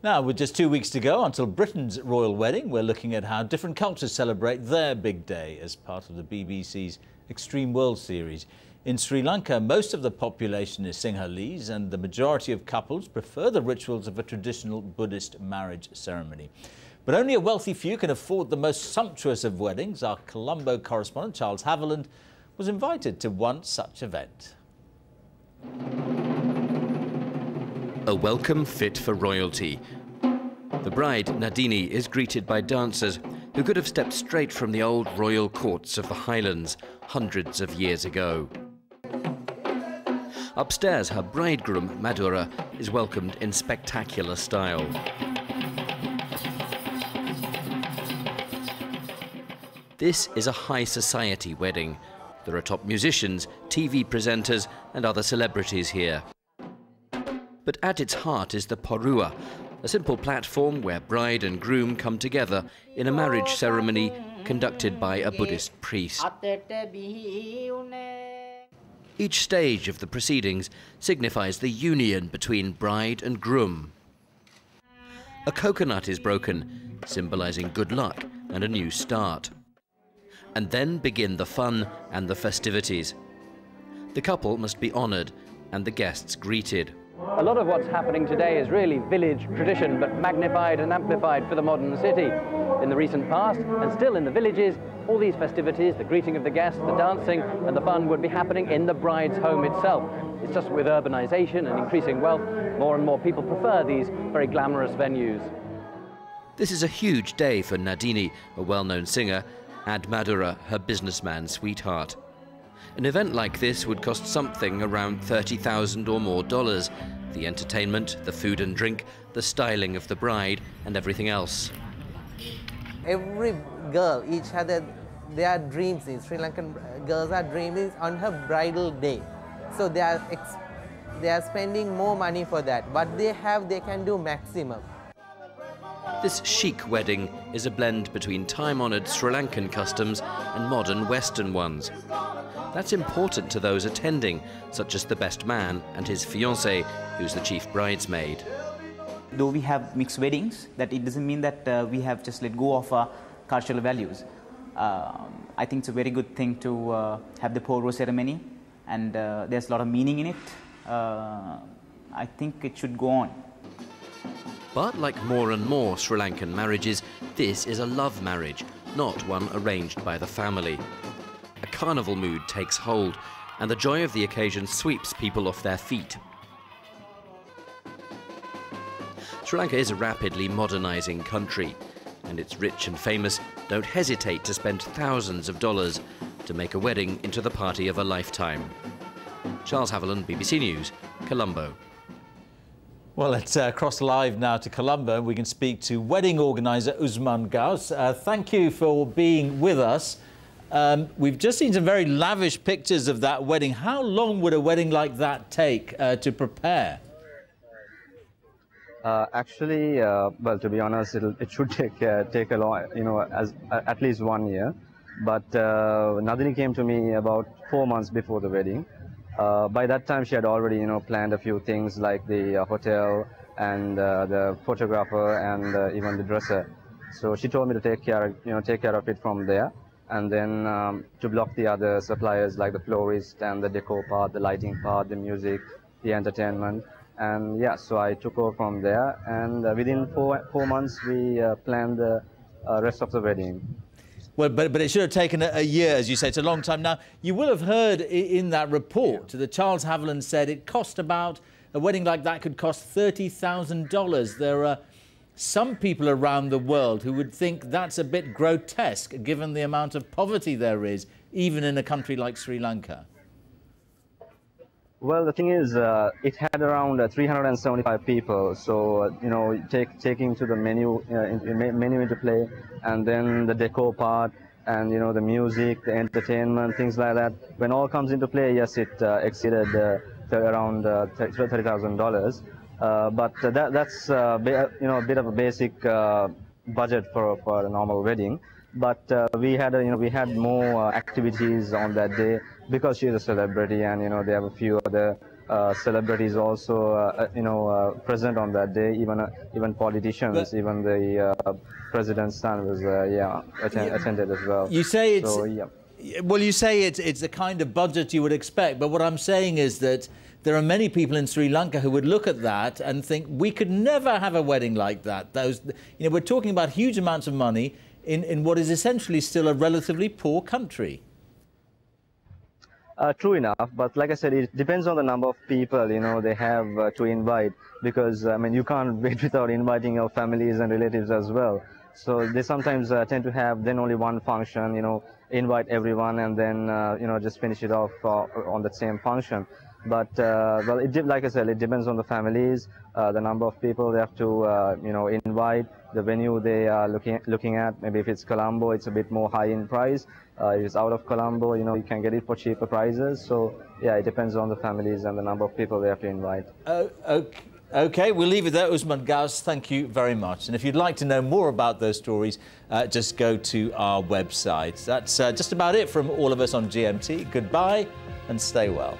Now, with just 2 weeks to go until Britain's royal wedding, we're looking at how different cultures celebrate their big day as part of the BBC's Extreme World series. In Sri Lanka, most of the population is Sinhalese, and the majority of couples prefer the rituals of a traditional Buddhist marriage ceremony. But only a wealthy few can afford the most sumptuous of weddings. Our Colombo correspondent, Charles Haviland, was invited to one such event. A welcome fit for royalty. The bride, Nadini, is greeted by dancers who could have stepped straight from the old royal courts of the Highlands hundreds of years ago. Upstairs, her bridegroom, Madura, is welcomed in spectacular style. This is a high society wedding. There are top musicians, TV presenters and other celebrities here. But at its heart is the porua, a simple platform where bride and groom come together in a marriage ceremony conducted by a Buddhist priest. Each stage of the proceedings signifies the union between bride and groom. A coconut is broken, symbolizing good luck and a new start. And then begin the fun and the festivities. The couple must be honored and the guests greeted. A lot of what's happening today is really village tradition, but magnified and amplified for the modern city. In the recent past, and still in the villages, all these festivities, the greeting of the guests, the dancing and the fun would be happening in the bride's home itself. It's just with urbanization and increasing wealth, more and more people prefer these very glamorous venues. This is a huge day for Nadini, a well-known singer, and Madura, her businessman sweetheart. An event like this would cost something around $30,000 or more. The entertainment, the food and drink, the styling of the bride and everything else. Every girl each had their dreams. Sri Lankan girls are dreaming on her bridal day. So they are spending more money for that. What they have, they can do maximum. This chic wedding is a blend between time-honoured Sri Lankan customs and modern Western ones. That's important to those attending, such as the best man and his fiancée, who's the chief bridesmaid. Though we have mixed weddings, that it doesn't mean that we have just let go of our cultural values. I think it's a very good thing to have the poro ceremony, and there's a lot of meaning in it. I think it should go on. But like more and more Sri Lankan marriages, this is a love marriage, not one arranged by the family. A carnival mood takes hold, and the joy of the occasion sweeps people off their feet. Sri Lanka is a rapidly modernizing country, and its rich and famous don't hesitate to spend thousands of dollars to make a wedding into the party of a lifetime. Charles Haviland, BBC News, Colombo. Well, let's cross live now to Colombo. We can speak to wedding organiser Usman Gauss. Thank you for being with us. We've just seen some very lavish pictures of that wedding. How long would a wedding like that take to prepare? Actually, well, to be honest, it should take a long, at least 1 year. But Nadini came to me about 4 months before the wedding. By that time, she had already, planned a few things like the hotel and the photographer and even the dresser. So she told me to take care of it from there, and then to block the other suppliers like the florist and the decor part, the lighting part, the music, the entertainment. And yeah, so I took over from there, and within four months we planned the rest of the wedding. Well, but it should have taken a year, as you say. It's a long time. Now, you will have heard in that report that Charles Haviland said it cost about, a wedding like that could cost $30,000. There are some people around the world who would think that's a bit grotesque, given the amount of poverty there is, even in a country like Sri Lanka. Well, the thing is, it had around 375 people. So, taking to the menu into play, and then the decor part, and the music, the entertainment, things like that. When all comes into play, yes, it exceeded around $30,000. But that's a bit of a basic budget for a normal wedding. But we had more activities on that day because she's a celebrity, and they have a few other celebrities also, present on that day. Even politicians, even the president's son was, attended as well. You say it's. So, yeah. Well, you say it's the kind of budget you would expect, but what I'm saying is that there are many people in Sri Lanka who would look at that and think we could never have a wedding like that. We're talking about huge amounts of money in what is essentially still a relatively poor country. True enough, but like I said, it depends on the number of people they have to invite, because I mean you can't wait without inviting your families and relatives as well. So they sometimes tend to have then only one function, invite everyone and then just finish it off on that same function. But well, like I said, it depends on the families, the number of people they have to invite, the venue they are looking at. Maybe if it's Colombo, it's a bit more high in price. If it's out of Colombo, you can get it for cheaper prices. So yeah, it depends on the families and the number of people they have to invite. Okay, we'll leave it there. Usman Gauss, thank you very much. And if you'd like to know more about those stories, just go to our website. That's just about it from all of us on GMT. Goodbye and stay well.